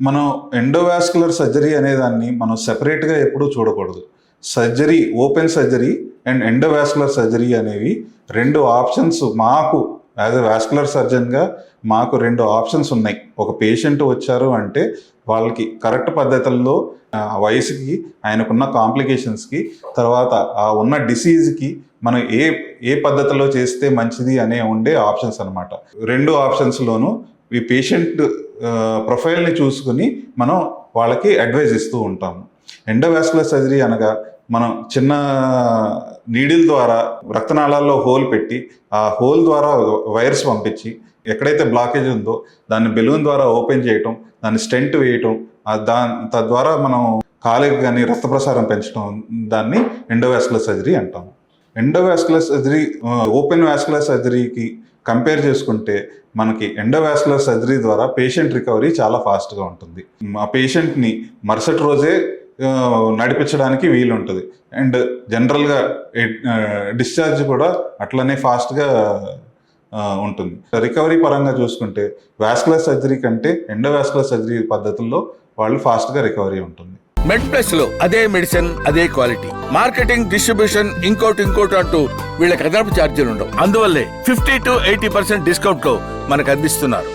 మనం endovascular surgery అనేదాన్ని మనం సెపరేట్గా ఎప్పుడూ చూడకూడదు. Surgery, open surgery and endovascular surgery అనేవి 2 ఆప్షన్స్ మాకు యాజ్ ఎ వాస్కులర్ సర్జన్గా మాకు 2 ఆప్షన్స్ ఉన్నాయి. ఒక పేషెంట్ వచ్చారు అంటే వాళ్ళకి కరెక్ట్ పద్ధతుల్లో వయసుకి, ఆయనకున్న కాంప్లికేషన్స్కి, తర్వాత ఆ ఉన్న డిసీజ్కి మనం ఏ పద్ధతిలో చేస్తే మంచిది అనే ఉండే ఆప్షన్స్ అనమాట. 2 ఆప్షన్స్లోనూ ఈ పేషెంట్ ప్రొఫైల్ని చూసుకుని మనం వాళ్ళకి అడ్వైజ్ ఇస్తూ ఉంటాము. ఎండోవాస్కులర్ సర్జరీ అనగా మనం చిన్న నీడిల్ ద్వారా రక్తనాళాల్లో హోల్ పెట్టి ఆ హోల్ ద్వారా వైరస్ పంపించి ఎక్కడైతే బ్లాకేజ్ ఉందో దాన్ని బెలూన్ ద్వారా ఓపెన్ చేయటం, దాన్ని స్టెంట్ వేయటం, తద్వారా మనం కాలికి కానీ రక్త ప్రసారం పెంచడం, దాన్ని ఎండోవాస్కులర్ సర్జరీ అంటాము. ఎండోవాస్కులర్ సర్జరీ ఓపెన్ వాస్కులర్ సర్జరీకి కంపేర్ చేసుకుంటే మనకి ఎండోవాస్కులర్ సర్జరీ ద్వారా పేషెంట్ రికవరీ చాలా ఫాస్ట్గా ఉంటుంది. ఆ పేషెంట్ని మరుసటి రోజే నడిపించడానికి వీలుంటుంది. అండ్ జనరల్గా డిశ్చార్జ్ కూడా అట్లనే ఫాస్ట్గా ఉంటుంది. రికవరీ పరంగా చూసుకుంటే వాస్కులర్ సర్జరీ కంటే ఎండోవాస్కులర్ సర్జరీ పద్ధతుల్లో వాళ్ళు ఫాస్ట్గా రికవరీ ఉంటుంది. మెడ్ ప్లస్ లో అదే మెడిసిన్, అదే క్వాలిటీ, మార్కెటింగ్, డిస్ట్రిబ్యూషన్, ఇంకోటి అంటూ వీళ్ళకి అదనపు ఛార్జీలు ఉండవు. అందువల్లే 50 to 80% డిస్కౌంట్ లో మనకు అందిస్తున్నారు.